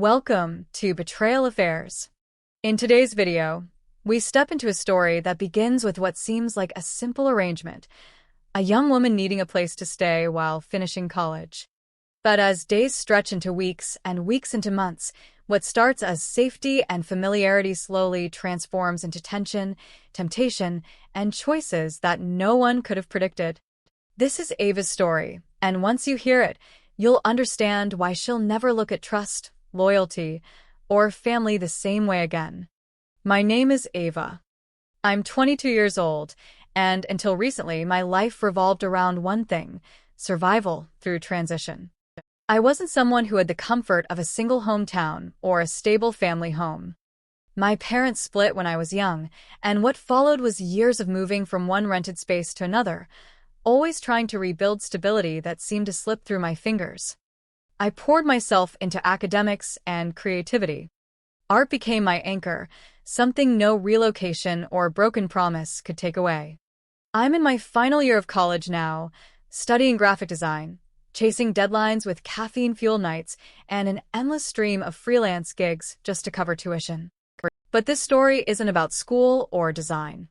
Welcome to Betrayal Affairs. In today's video, we step into a story that begins with what seems like a simple arrangement, a young woman needing a place to stay while finishing college. But as days stretch into weeks and weeks into months, what starts as safety and familiarity slowly transforms into tension, temptation, and choices that no one could have predicted. This is Ava's story, and once you hear it, you'll understand why she'll never look at trust, loyalty, or family the same way again. My name is Ava. I'm 22 years old, and until recently, my life revolved around one thing: survival through transition. I wasn't someone who had the comfort of a single hometown or a stable family home. My parents split when I was young, and what followed was years of moving from one rented space to another, always trying to rebuild stability that seemed to slip through my fingers. I poured myself into academics and creativity. Art became my anchor, something no relocation or broken promise could take away. I'm in my final year of college now, studying graphic design, chasing deadlines with caffeine-fueled nights, and an endless stream of freelance gigs just to cover tuition. But this story isn't about school or design.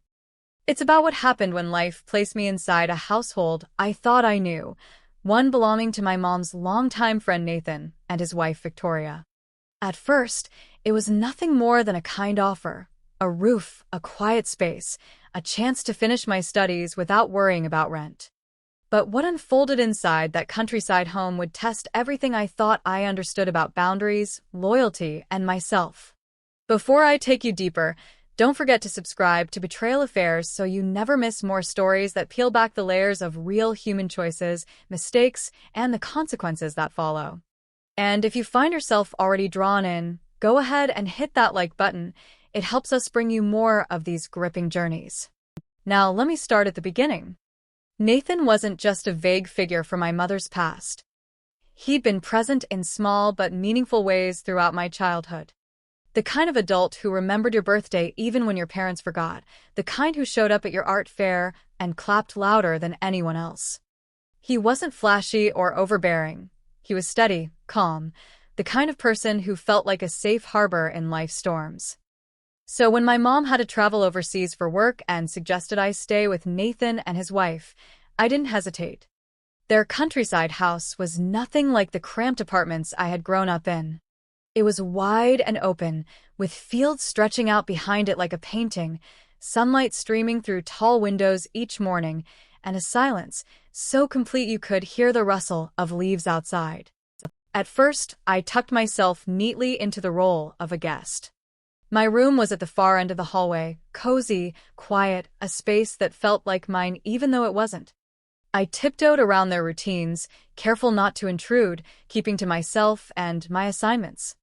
It's about what happened when life placed me inside a household I thought I knew, one belonging to my mom's longtime friend Nathan and his wife Victoria. At first, it was nothing more than a kind offer, a roof, a quiet space, a chance to finish my studies without worrying about rent. But what unfolded inside that countryside home would test everything I thought I understood about boundaries, loyalty, and myself. Before I take you deeper, don't forget to subscribe to Betrayal Affairs so you never miss more stories that peel back the layers of real human choices, mistakes, and the consequences that follow. And if you find yourself already drawn in, go ahead and hit that like button. It helps us bring you more of these gripping journeys. Now, let me start at the beginning. Nathan wasn't just a vague figure from my mother's past. He'd been present in small but meaningful ways throughout my childhood. The kind of adult who remembered your birthday even when your parents forgot, the kind who showed up at your art fair and clapped louder than anyone else. He wasn't flashy or overbearing. He was steady, calm, the kind of person who felt like a safe harbor in life's storms. So when my mom had to travel overseas for work and suggested I stay with Nathan and his wife, I didn't hesitate. Their countryside house was nothing like the cramped apartments I had grown up in. It was wide and open, with fields stretching out behind it like a painting, sunlight streaming through tall windows each morning, and a silence so complete you could hear the rustle of leaves outside. At first, I tucked myself neatly into the role of a guest. My room was at the far end of the hallway, cozy, quiet, a space that felt like mine even though it wasn't. I tiptoed around their routines, careful not to intrude, keeping to myself and my assignments.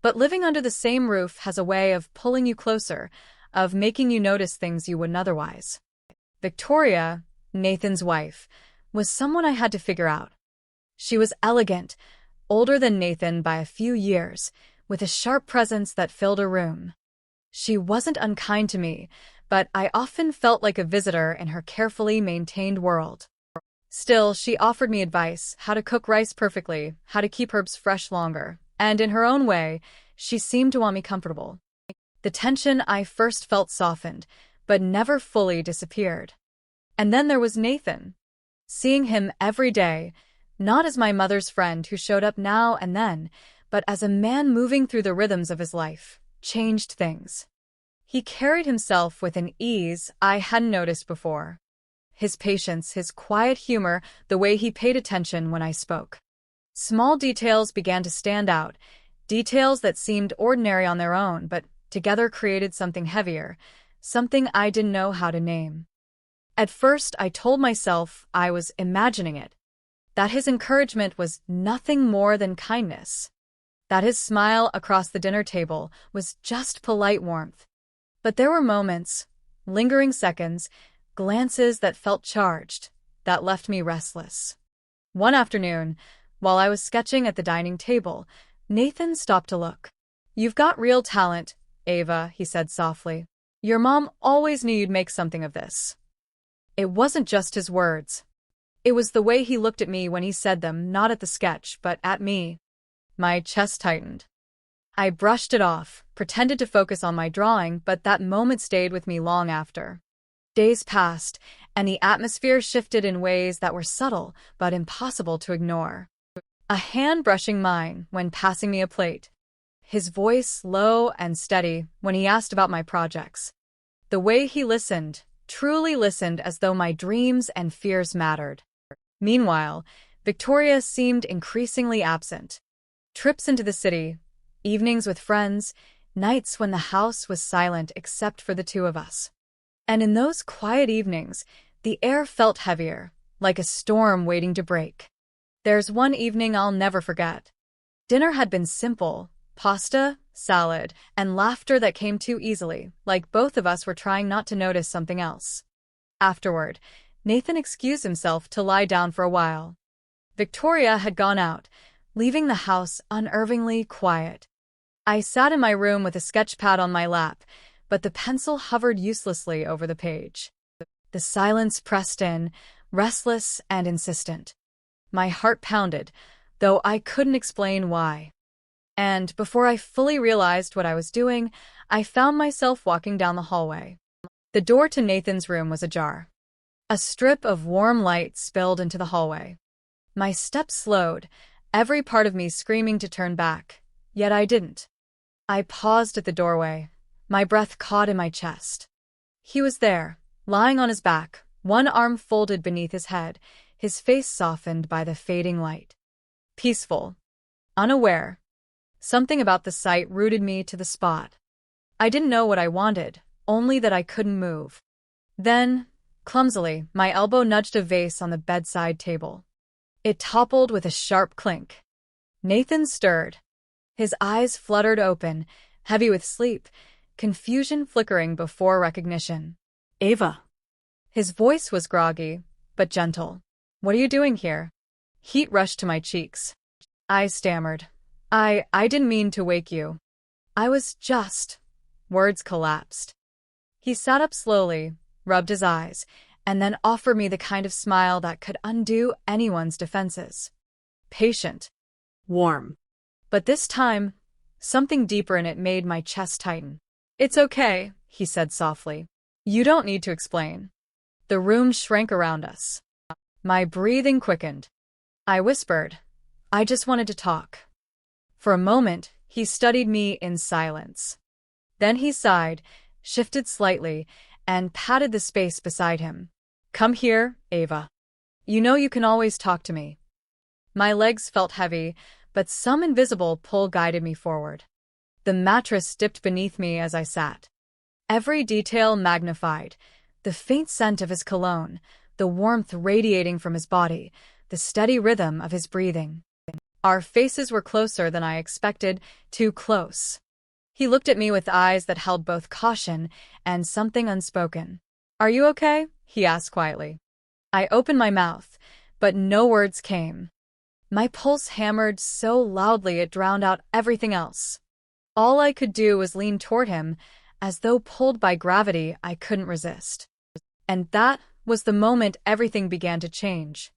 But living under the same roof has a way of pulling you closer, of making you notice things you wouldn't otherwise. Victoria, Nathan's wife, was someone I had to figure out. She was elegant, older than Nathan by a few years, with a sharp presence that filled a room. She wasn't unkind to me, but I often felt like a visitor in her carefully maintained world. Still, she offered me advice: how to cook rice perfectly, how to keep herbs fresh longer, and in her own way, she seemed to want me comfortable. The tension I first felt softened, but never fully disappeared. And then there was Nathan. Seeing him every day, not as my mother's friend who showed up now and then, but as a man moving through the rhythms of his life, changed things. He carried himself with an ease I hadn't noticed before. His patience, his quiet humor, the way he paid attention when I spoke. Small details began to stand out, details that seemed ordinary on their own, but together created something heavier, something I didn't know how to name. At first, I told myself I was imagining it, that his encouragement was nothing more than kindness, that his smile across the dinner table was just polite warmth. But there were moments, lingering seconds, glances that felt charged, that left me restless. One afternoon, while I was sketching at the dining table, Nathan stopped to look. "You've got real talent, Ava," he said softly. "Your mom always knew you'd make something of this." It wasn't just his words. It was the way he looked at me when he said them, not at the sketch, but at me. My chest tightened. I brushed it off, pretended to focus on my drawing, but that moment stayed with me long after. Days passed, and the atmosphere shifted in ways that were subtle but impossible to ignore. A hand brushing mine when passing me a plate. His voice low and steady when he asked about my projects. The way he listened, truly listened, as though my dreams and fears mattered. Meanwhile, Victoria seemed increasingly absent. Trips into the city, evenings with friends, nights when the house was silent except for the two of us. And in those quiet evenings, the air felt heavier, like a storm waiting to break. There's one evening I'll never forget. Dinner had been simple: pasta, salad, and laughter that came too easily, like both of us were trying not to notice something else. Afterward, Nathan excused himself to lie down for a while. Victoria had gone out, leaving the house unnervingly quiet. I sat in my room with a sketch pad on my lap, but the pencil hovered uselessly over the page. The silence pressed in, restless and insistent. My heart pounded, though I couldn't explain why. And before I fully realized what I was doing, I found myself walking down the hallway. The door to Nathan's room was ajar. A strip of warm light spilled into the hallway. My steps slowed, every part of me screaming to turn back, yet I didn't. I paused at the doorway, my breath caught in my chest. He was there, lying on his back, one arm folded beneath his head, his face softened by the fading light. Peaceful. Unaware. Something about the sight rooted me to the spot. I didn't know what I wanted, only that I couldn't move. Then, clumsily, my elbow nudged a vase on the bedside table. It toppled with a sharp clink. Nathan stirred. His eyes fluttered open, heavy with sleep, confusion flickering before recognition. Ava. His voice was groggy, but gentle. What are you doing here? Heat rushed to my cheeks. I stammered. I didn't mean to wake you. I was just... Words collapsed. He sat up slowly, rubbed his eyes, and then offered me the kind of smile that could undo anyone's defenses. Patient. Warm. But this time, something deeper in it made my chest tighten. It's okay, he said softly. You don't need to explain. The room shrank around us. My breathing quickened. I whispered, I just wanted to talk. For a moment, he studied me in silence. Then he sighed, shifted slightly, and patted the space beside him. Come here, Ava. You know you can always talk to me. My legs felt heavy, but some invisible pull guided me forward. The mattress dipped beneath me as I sat. Every detail magnified: the faint scent of his cologne, the warmth radiating from his body, the steady rhythm of his breathing. Our faces were closer than I expected, too close. He looked at me with eyes that held both caution and something unspoken. Are you okay? He asked quietly. I opened my mouth, but no words came. My pulse hammered so loudly it drowned out everything else. All I could do was lean toward him, as though pulled by gravity I couldn't resist. And that was the moment everything began to change.